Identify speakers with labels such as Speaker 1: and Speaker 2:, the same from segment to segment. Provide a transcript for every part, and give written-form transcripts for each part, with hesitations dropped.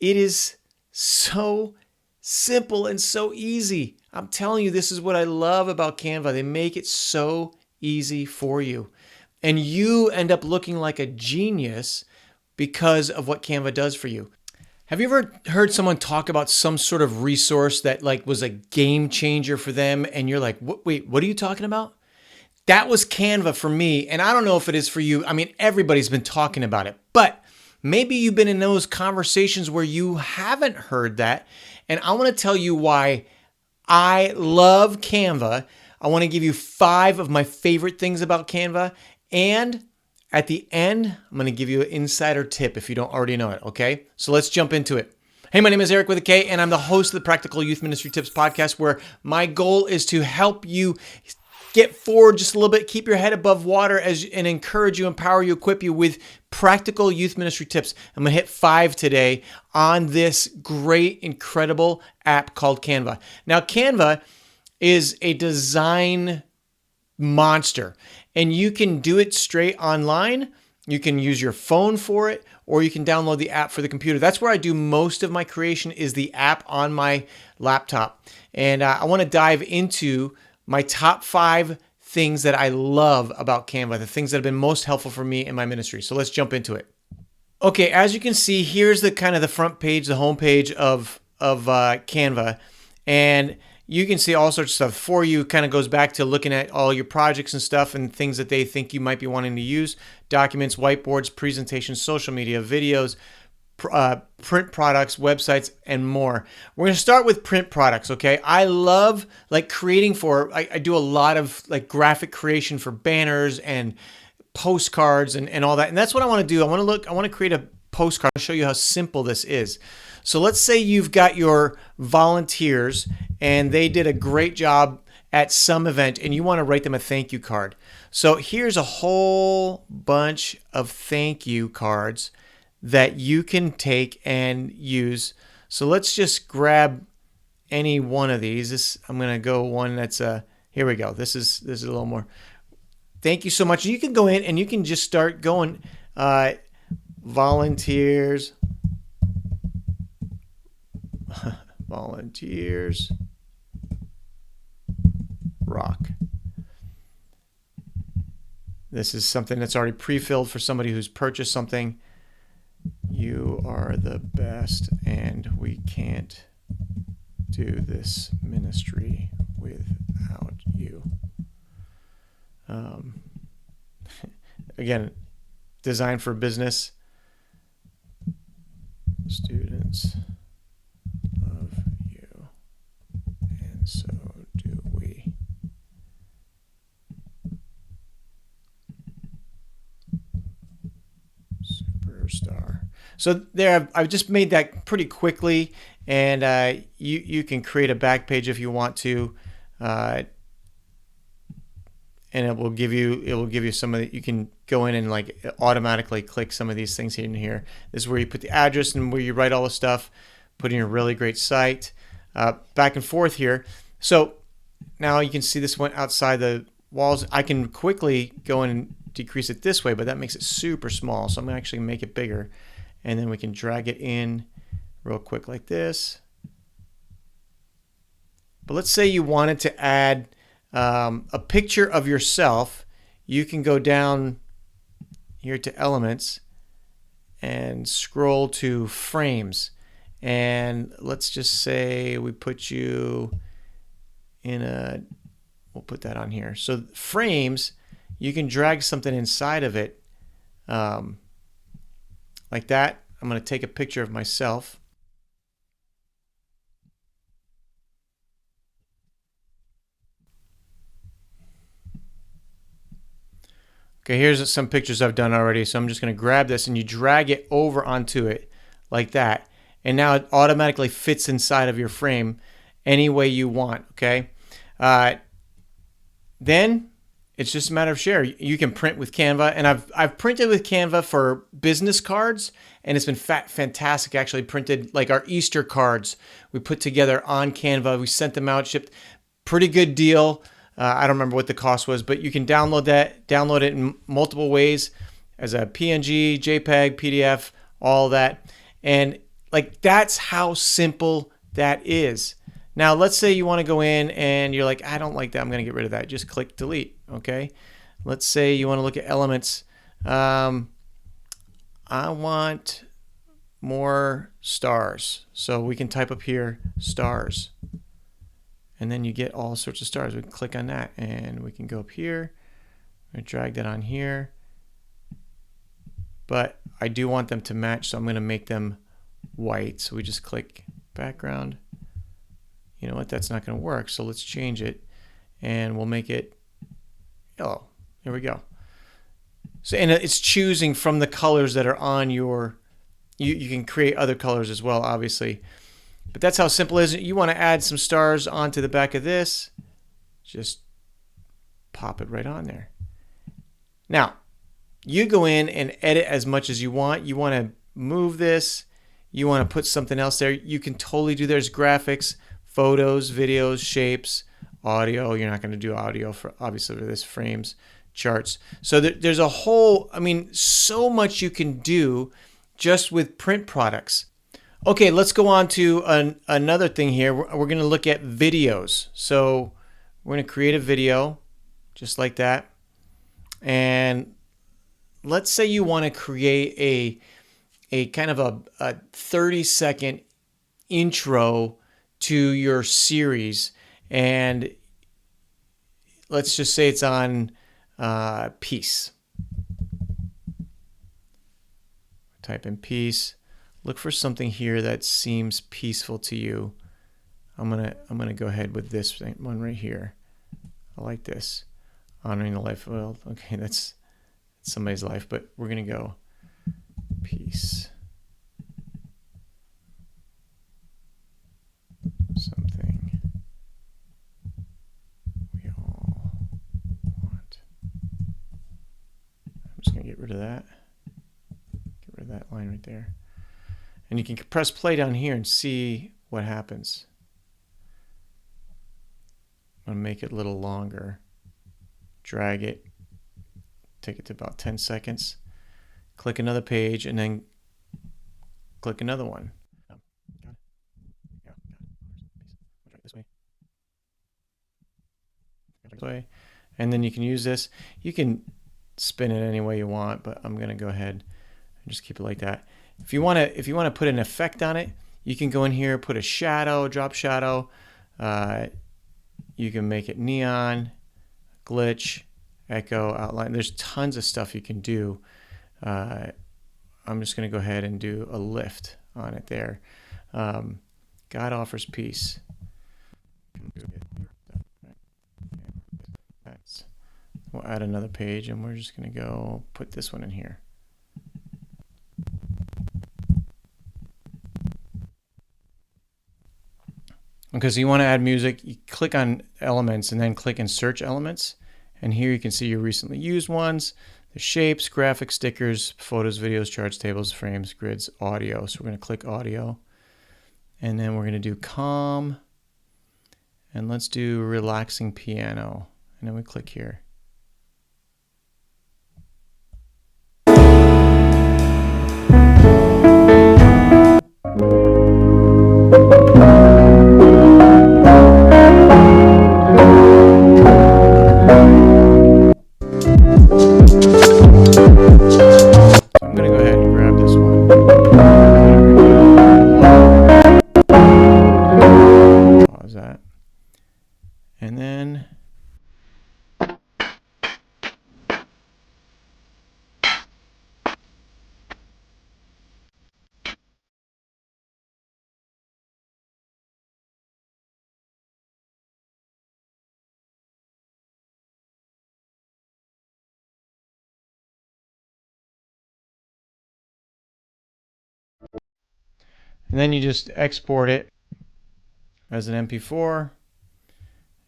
Speaker 1: It is so simple and so easy. I'm telling you, this is what I love about Canva. They make it so easy for you. And you end up looking like a genius because of what Canva does for you. Have you ever heard someone talk about some sort of resource that like was a game changer for them and you're like, wait, what are you talking about? That was Canva for me, and I don't know if it is for you. I mean, everybody's been talking about it, but maybe you've been in those conversations where you haven't heard that, and I want to tell you why I love Canva. I want to give you 5 of my favorite things about Canva, and at the end, I'm going to give you an insider tip if you don't already know it, okay? So let's jump into it. Hey, my name is Eric with a K, and I'm the host of the Practical Youth Ministry Tips podcast, where my goal is to help you get forward just a little bit, keep your head above water and encourage you, empower you, equip you with practical youth ministry tips. I'm going to hit 5 today on this great, incredible app called Canva. Now, Canva is a design monster, and you can do it straight online. You can use your phone for it, or you can download the app for the computer. That's where I do most of my creation, is the app on my laptop. And I want to dive into my top 5 things that I love about Canva, the things that have been most helpful for me in my ministry. So let's jump into it. Okay, as you can see, here's the kind of the front page, the home page of Canva. And you can see all sorts of stuff. For you, kind of goes back to looking at all your projects and stuff and things that they think you might be wanting to use. Documents, whiteboards, presentations, social media, videos, print products, websites, and more. We're going to start with print products, okay? I love like creating I do a lot of like graphic creation for banners and postcards and all that. And that's what I want to do. I want to create a postcard. I'll show you how simple this is. So let's say you've got your volunteers and they did a great job at some event and you want to write them a thank you card. So here's a whole bunch of thank you cards that you can take and use. So let's just grab any one of these. I'm going to go one that's here we go. This is a little more. Thank you so much. You can go in and you can just start going volunteers volunteers rock. This is something that's already pre-filled for somebody who's purchased something. You are the best, and we can't do this ministry without you. Again, designed for business. Students love you, and so do we. Superstar. So there, I've just made that pretty quickly, and you can create a back page if you want to, and it will give you some of the, you can go in and like automatically click some of these things in here. This is where you put the address and where you write all the stuff, put in a really great site, back and forth here. So now you can see this went outside the walls. I can quickly go in and decrease it this way, but that makes it super small. So I'm gonna actually make it bigger, and then we can drag it in real quick like this. But let's say you wanted to add a picture of yourself. You can go down here to elements and scroll to frames, and let's just say we put you in we'll put that on here. So frames, you can drag something inside of it like that. I'm going to take a picture of myself. Okay, here's some pictures I've done already. So I'm just going to grab this, and you drag it over onto it like that. And now it automatically fits inside of your frame any way you want, okay? Then it's just a matter of share. You can print with Canva, and I've printed with Canva for business cards, and it's been fantastic. Actually, printed like our Easter cards we put together on Canva. We sent them out, shipped. Pretty good deal. I don't remember what the cost was, but you can download it in multiple ways as a PNG, JPEG, PDF, all that. And Like, that's how simple that is. Now, let's say you want to go in and you're like, I don't like that. I'm going to get rid of that. Just click delete. Okay. Let's say you want to look at elements. I want more stars. So we can type up here stars. And then you get all sorts of stars. We can click on that and we can go up here. I'm going to drag that on here. But I do want them to match, so I'm going to make them white. So we just click background. You know what? That's not going to work. So let's change it and we'll make it yellow. There we go. So, and it's choosing from the colors that are on your, you can create other colors as well, obviously. But that's how simple it is. You want to add some stars onto the back of this, just pop it right on there. Now, you go in and edit as much as you want. You want to move this. You want to put something else there. You can totally do, there's graphics, photos, videos, shapes, audio. You're not going to do audio for, obviously, for this, frames, charts. So there's a whole, I mean, so much you can do just with print products. Okay, let's go on to another thing here. We're going to look at videos. So we're going to create a video just like that. And let's say you want to create a kind of a 30-second intro to your series. And let's just say it's on peace. Type in peace. Look for something here that seems peaceful to you. I'm gonna go ahead with this one right here. I like this. Honoring the life. Well, okay, that's somebody's life, but we're gonna go peace. Something we all want. I'm just gonna get rid of that. Get rid of that line right there. And you can press play down here and see what happens. I'm gonna make it a little longer. Drag it, take it to about 10 seconds, click another page, and then click another one. This way. And then you can use this. You can spin it any way you want, but I'm gonna go ahead and just keep it like that. If you want to put an effect on it, you can go in here, put a shadow, drop shadow. You can make it neon, glitch, echo, outline. There's tons of stuff you can do. I'm just going to go ahead and do a lift on it there. God offers peace. We'll add another page and we're just going to go put this one in here. Okay, so you want to add music, you click on elements and then click in search elements. And here you can see your recently used ones, the shapes, graphics, stickers, photos, videos, charts, tables, frames, grids, audio. So we're going to click audio. And then we're going to do calm. And let's do relaxing piano. And then we click here. And then you just export it as an MP4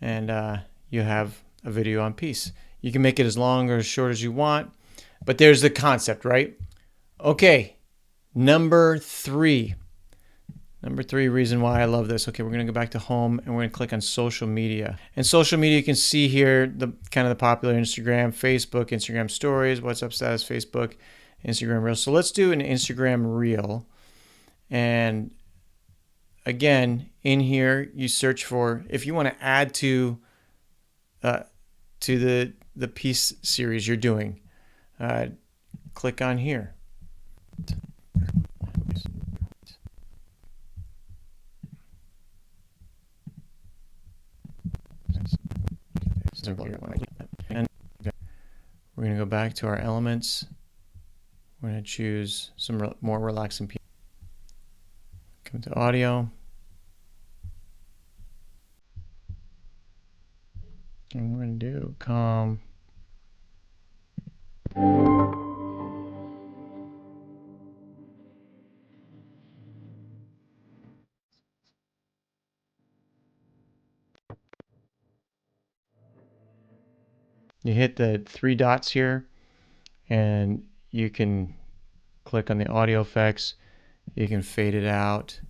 Speaker 1: and you have a video on peace. You can make it as long or as short as you want, but there's the concept, right? Okay, number three reason why I love this. Okay, we're gonna go back to home and we're gonna click on social media. And social media, you can see here the kind of the popular Instagram, Facebook, Instagram stories, WhatsApp status, Facebook, Instagram Reels. So let's do an Instagram Reel. And again, in here, you search for, if you want to add to the piece series you're doing, click on here. And we're going to go back to our elements. We're going to choose some more relaxing piece. Come to audio. And we're going to do calm. You hit the 3 dots here, and you can click on the audio effects. You can fade it out.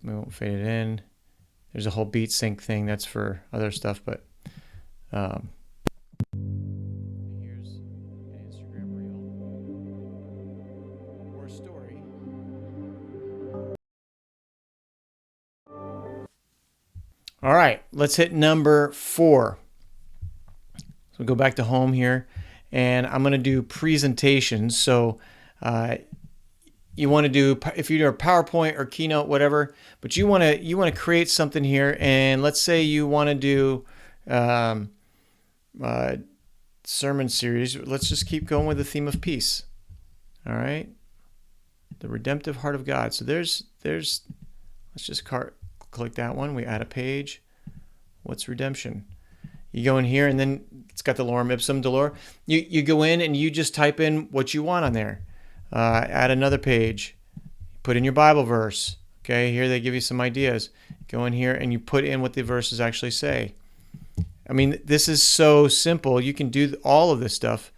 Speaker 1: We won't fade it in. There's a whole beat sync thing that's for other stuff, but here's an Instagram reel or a story. All right, let's hit number 4. So go back to home here, and I'm going to do presentations. So you want to do, if you do a PowerPoint or Keynote, whatever, but you want to create something here, and let's say you want to do sermon series. Let's just keep going with the theme of peace. All right, the redemptive heart of God. So there's let's just click that one. We add a page. What's redemption? You go in here, and then it's got the lorem ipsum dolor. You go in and you just type in what you want on there. Add another page. Put in your Bible verse. Okay, here they give you some ideas. Go in here and you put in what the verses actually say. I mean, this is so simple. You can do all of this stuff.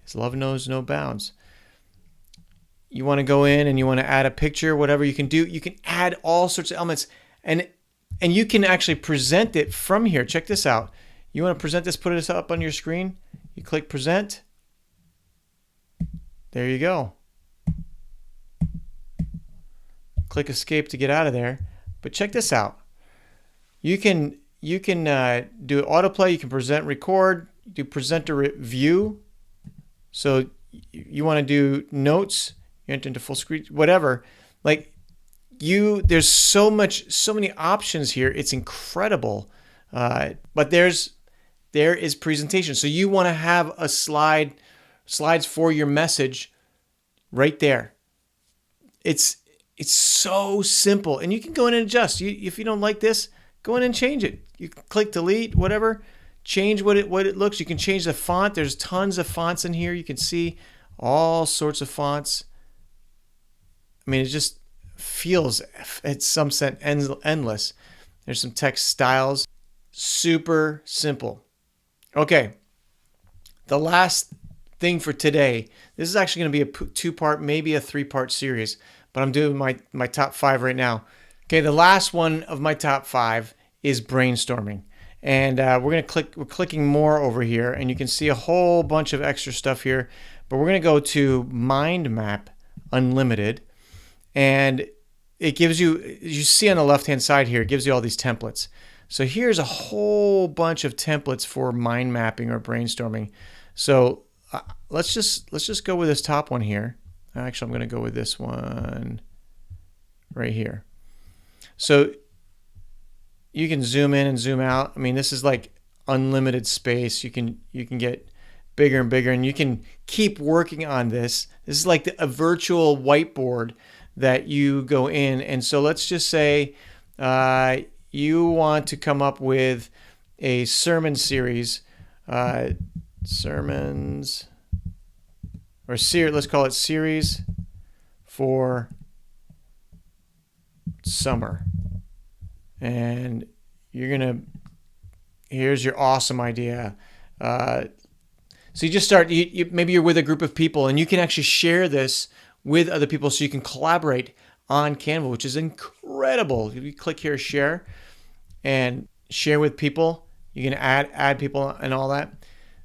Speaker 1: His love knows no bounds. You want to go in and you want to add a picture, whatever you can do. You can add all sorts of elements, and you can actually present it from here. Check this out. You want to present this, put it up on your screen. You click present. There you go. Click escape to get out of there. But check this out. You can do autoplay. You can present, record, do presenter view. So you want to do notes. You enter into full screen, whatever. Like there's so many options here. It's incredible. But there is presentation. So you want to have a slides for your message right there. It's so simple, and you can go in and adjust. If you don't like this, go in and change it. You click delete, whatever, change what it looks. You can change the font. There's tons of fonts in here. You can see all sorts of fonts. I mean, it just feels, in some sense, endless. There's some text styles. Super simple. Okay, the last thing for today. This is actually going to be a 2-part, maybe a 3-part series, but I'm doing my top 5 right now. Okay, the last one of my top 5 is brainstorming, and we're clicking more over here, and you can see a whole bunch of extra stuff here. But we're going to go to Mind Map Unlimited, and it gives you see on the left-hand side here, it gives you all these templates. So here's a whole bunch of templates for mind mapping or brainstorming. So let's just go with this top one here. Actually, I'm going to go with this one right here. So you can zoom in and zoom out. I mean, this is like unlimited space. You can get bigger and bigger, and you can keep working on this. This is like a virtual whiteboard that you go in. And so let's just say you want to come up with a sermon series, sermons, or let's call it series for summer. And here's your awesome idea. So you just start, maybe you're with a group of people, and you can actually share this with other people so you can collaborate on Canva, which is incredible. If you click here, share, and share with people, you can add people and all that.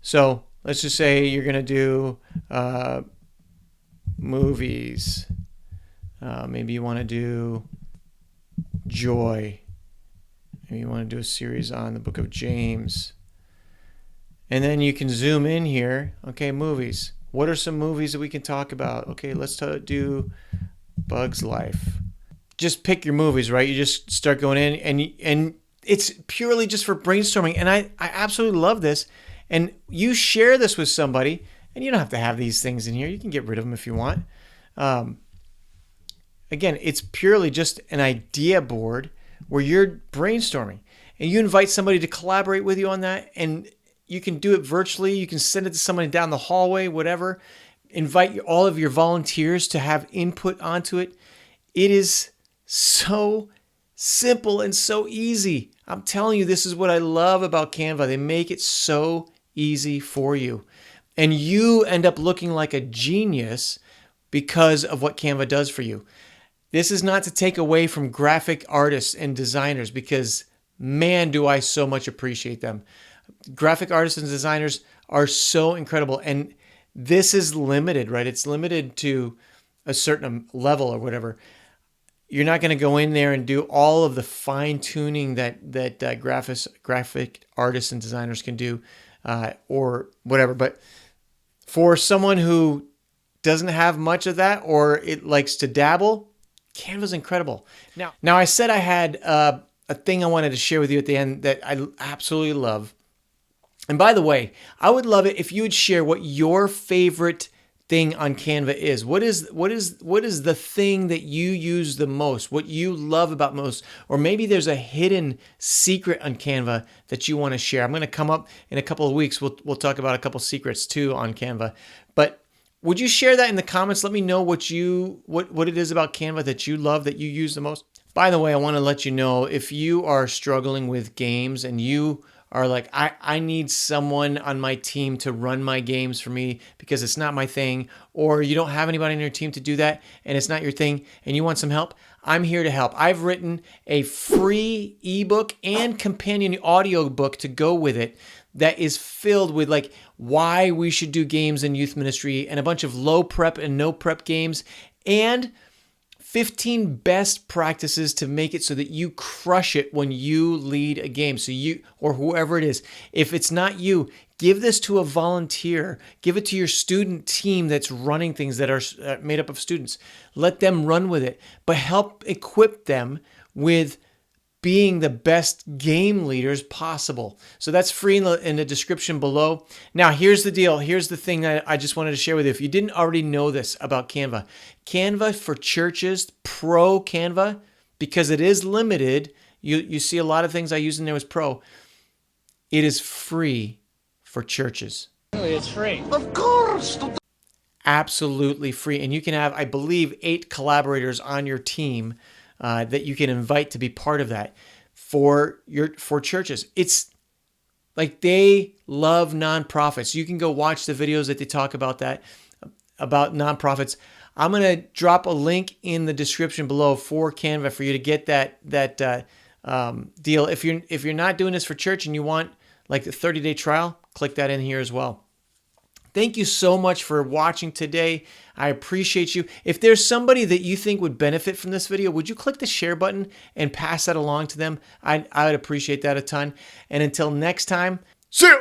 Speaker 1: So let's just say you're going to do movies. Maybe you want to do joy. Maybe you want to do a series on the book of James. And then you can zoom in here. Okay, movies. What are some movies that we can talk about? Okay, let's do Bug's Life. Just pick your movies, right? You just start going in, and it's purely just for brainstorming. And I absolutely love this. And you share this with somebody, and you don't have to have these things in here. You can get rid of them if you want. Again, it's purely just an idea board where you're brainstorming. And you invite somebody to collaborate with you on that, and you can do it virtually. You can send it to somebody down the hallway, whatever. Invite all of your volunteers to have input onto it. It is so simple and so easy. I'm telling you, this is what I love about Canva. They make it so easy for you. And you end up looking like a genius because of what Canva does for you. This is not to take away from graphic artists and designers, because man, do I so much appreciate them. Graphic artists and designers are so incredible. And this is limited, right? It's limited to a certain level or whatever. You're not going to go in there and do all of the fine tuning that graphic artists and designers can do, or whatever. But for someone who doesn't have much of that, or it likes to dabble, Canva's incredible. Now I said I had a thing I wanted to share with you at the end that I absolutely love. And by the way, I would love it if you would share what your favorite thing on Canva is. What is the thing that you use the most, what you love about most? Or maybe there's a hidden secret on Canva that you want to share. I'm going to come up in a couple of weeks. We'll talk about a couple secrets too on Canva. But would you share that in the comments? Let me know what it is about Canva that you love, that you use the most. By the way, I want to let you know, if you are struggling with games and you are like, I need someone on my team to run my games for me because it's not my thing, or you don't have anybody on your team to do that and it's not your thing and you want some help, I'm here to help. I've written a free ebook and companion audio book to go with it that is filled with like why we should do games in youth ministry, and a bunch of low prep and no prep games, and 15 best practices to make it so that you crush it when you lead a game. So you, or whoever it is, if it's not you, give this to a volunteer. Give it to your student team that's running things that are made up of students. Let them run with it, but help equip them with being the best game leaders possible. So that's free in the description below. Now, here's the deal. Here's the thing that I just wanted to share with you. If you didn't already know this about Canva, Canva for Churches, Pro Canva, because it is limited, you see a lot of things I use in there as Pro. It is free for churches.
Speaker 2: Really, it's free.
Speaker 3: Of course.
Speaker 1: Absolutely free. And you can have, I believe, 8 collaborators on your team that you can invite to be part of that for churches. It's like, they love nonprofits. You can go watch the videos that they talk about nonprofits. I'm going to drop a link in the description below for Canva for you to get that deal. If you're not doing this for church and you want like the 30-day trial, click that in here as well. Thank you so much for watching today. I appreciate you. If there's somebody that you think would benefit from this video, would you click the share button and pass that along to them? I would appreciate that a ton. And until next time, see you.